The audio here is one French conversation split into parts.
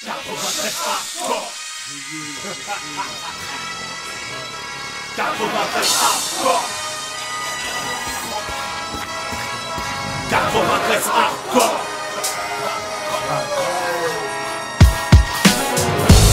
93 hardcore. 93 hardcore. 93 hardcore.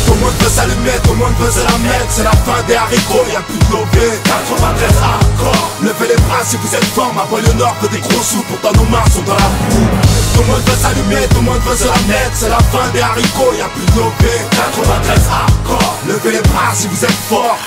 Tout le monde veut s'allumer, tout le monde veut se la mettre. C'est la fin des haricots, y'a plus de lobé. 93 hardcore. Levez les bras si vous êtes fort. Ma banlieue nord veut des gros sous, pourtant nos mains sont dans la boue. Tout le monde veut s'allumer, tout le monde veut se la mettre. C'est la fin des haricots, y'a plus de lobé. 93 hardcore. Levez les bras si vous êtes fort.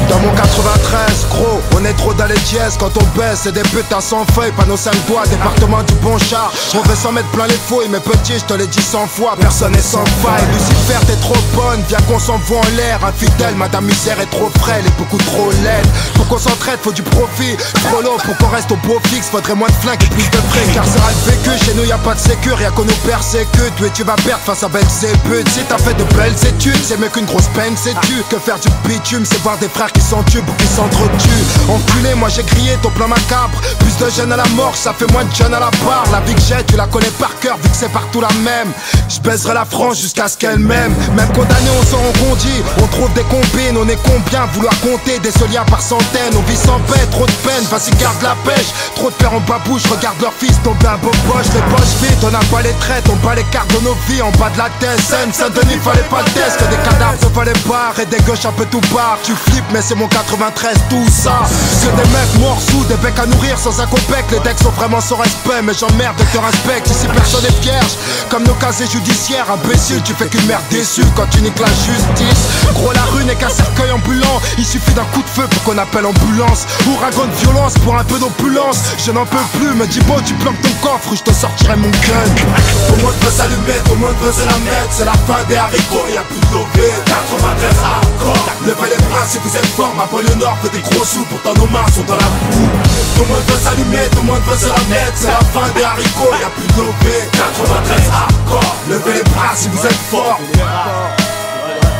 Dans mon 93, gros, on est trop dans les dièses. Quand on baisse, c'est des putains sans feuilles. Panneau 5 doigts, département du bon char. On veut s'en mettre plein les fouilles, mais petit, je te l'ai dit 100 fois. Personne n'est sans faille. Lucifer, t'es trop bonne, viens qu'on s'envoie en l'air. Infidèle, madame misère est trop frêle et beaucoup trop laide. Pour qu'on s'entraide, faut du profit. Frollo, pour qu'on reste au beau fixe, faudrait moins de flingues et plus de fric. Car ça a le vécu, chez nous y'a pas de sécu, rien qu'on nous persécute. Oui, tu vas perdre face à Belzébuth. Si t'as fait de belles études, c'est mieux qu'une grosse peine, sais-tu. Que faire du bitume, c'est voir des frères qui s'entubent ou qui s'entretuent. Enculé, moi j'ai crié ton plan macabre. Plus de jeunes à la mort, ça fait moins de jeunes à la barre. La vie que j'ai, tu la connais par cœur, vu que c'est partout la même. Je baiserai la France jusqu'à ce qu'elle m'aime. Même condamné, on s'en rebondit. On trouve des combines, on est combien vouloir compter des soliens par centaines. On vit sans paix, trop de peine, vas-y garde la pêche. Trop de pères en babouche, regarde leur fils tomber un beau poche. Les poches vides, on n'a pas les traites, on bat les cartes de nos vies en bas de la tête. Saint-Denis, fallait pas le test, que des cadavres se fallait pas. Et des gauches un peu tout barre. Tu flippes, mais c'est mon 93, tout ça. Que des mecs morts sous, des becs à nourrir sans un copec. Les decks sont vraiment sans respect, mais j'emmerde et te respecte. Ici personne n'est vierge, comme nos casiers judiciaires. Imbécile, tu fais qu'une merde déçue quand tu niques la justice. Gros, la rue n'est qu'un cercueil ambulant. Il suffit d'un coup de feu pour qu'on appelle ambulance. Ouragan de violence pour un peu d'opulence. Je n'en peux plus, me dis beau, tu planques ton coffre ou je te sortirai mon gun. Tout le monde veut s'allumer, tout le monde veut se la mettre. C'est la fin des haricots, y'a plus de lobé. 93 hardcore. Levez les bras si vous êtes fort. Ma banlieue nord veut des gros sous, pourtant nos mains sont dans la boue. Tout le monde veut s'allumer, tout le monde veut se la mettre. C'est la fin des haricots, y'a plus de lobé. 93 hardcore. Levez les bras si vous êtes fort.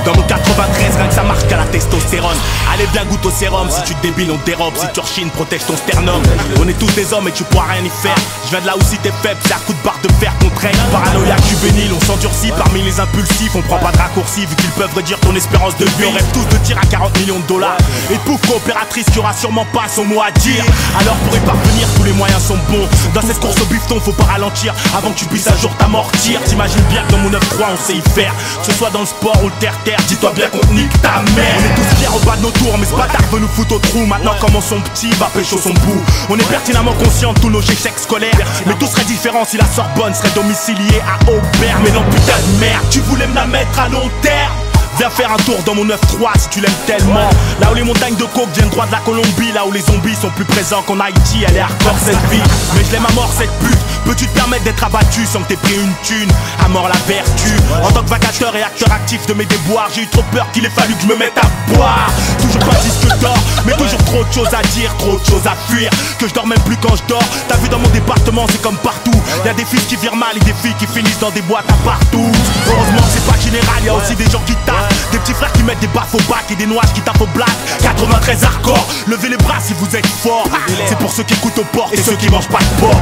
Dans mon 93, rien que ça marque à la testostérone. Allez bien goûte au sérum, si tu te débiles on te dérobe. Si tu rechines, protège ton sternum. On est tous des hommes et tu pourras rien y faire. Je viens de là où si t'es faible, c'est à coup de barre de fer qu'on traîne. Paranoïaque, juvénile, on s'endurcit parmi les impulsifs. On prend pas de raccourcis vu qu'ils peuvent réduire ton espérance de vie. On rêve tous de tir à 40 millions de dollars. Et pouf, coopératrice qui aura sûrement pas son mot à dire. Alors pour y parvenir, tous les moyens sont bons. Dans cette course au bifton, faut pas ralentir avant que tu puisses un jour t'amortir. T'imagines bien que dans mon 9-3 on sait y faire. Que ce soit dans le sport ou le terre-terre. Dis-toi bien qu'on te nique ta mère. On est tous fiers au bas de nos tours, mais ce bâtard veut nous foutre au trou. Maintenant comment son petit va pécho son bout. On est pertinemment conscients de tous nos échecs scolaires. Mais tout serait différent si la Sorbonne serait domiciliée à Aubert. Mais non putain de merde, tu voulais me la mettre à long terme. Viens faire un tour dans mon 9-3 si tu l'aimes tellement. Là où les montagnes de coke viennent droit de la Colombie. Là où les zombies sont plus présents qu'en Haïti. Elle est hardcore cette vie, mais je l'aime à mort cette pute. Peux-tu te permettre d'être abattu sans que t'aies pris une thune? À mort la vertu. En tant que vacateur et acteur actif de mes déboires, j'ai eu trop peur qu'il ait fallu que je me mette à boire. Toujours pas disque d'or, mais toujours trop de choses à dire, trop de choses à fuir. Que je dors même plus quand je dors. T'as vu dans mon département c'est comme partout. Y'a des fils qui virent mal et des filles qui finissent dans des boîtes à partout. Heureusement que c'est pas général, y'a aussi des gens qui taffent. Des petits frères qui mettent des baffes au bac et des noises qui tapent au black. 93 hardcore, levez les bras si vous êtes forts. C'est pour ceux qui écoutent aux portes et ceux qui mangent pas de porc.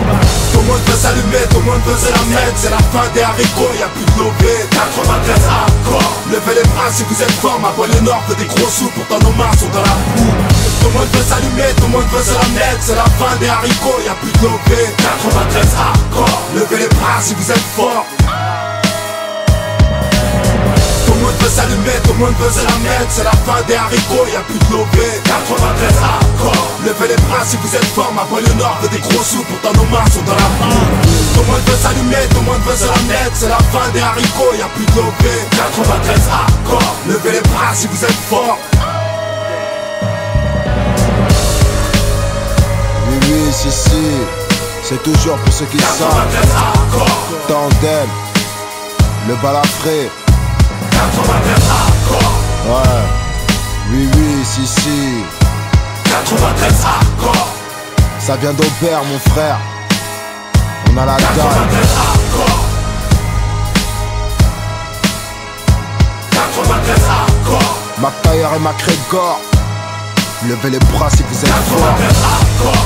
Tout le monde veut s'allumer, tout le monde veut se la mettre. C'est la fin des haricots, y'a plus de lobé. 93 hardcore. Levez les bras si vous êtes fort. Ma banlieue nord veut des gros sous, pourtant nos mains sont dans la boue. Tout le monde veut s'allumer, tout le monde veut se la mettre. C'est la fin des haricots, y'a plus de lobé. 93 hardcore. Levez les bras si vous êtes fort. Tout le monde veut s'allumer, tout le monde veut se la mettre. C'est la fin des haricots, y'a plus de lobé. 93 hardcore. Levez les bras si vous êtes fort. Ma banlieue nord veut des gros sous, pourtant nos mains sont dans la boue. Tout le monde veut s'allumer, tout le monde veut se la mettre. C'est la fin des haricots, y'a plus de lobé. 93 hardcore. Levez les bras si vous êtes fort. Oui, oui, si, c'est toujours pour ceux qui savent. Tandem, le balafré. 93 hardcore. Ouais, oui, oui, si. 93 hardcore. Ça vient d'Aubert, mon frère. On a la dalle. 93 hardcore. 93 hardcore. McTayer et McGregor. Levez les bras si vous êtes forts. 93 hardcore.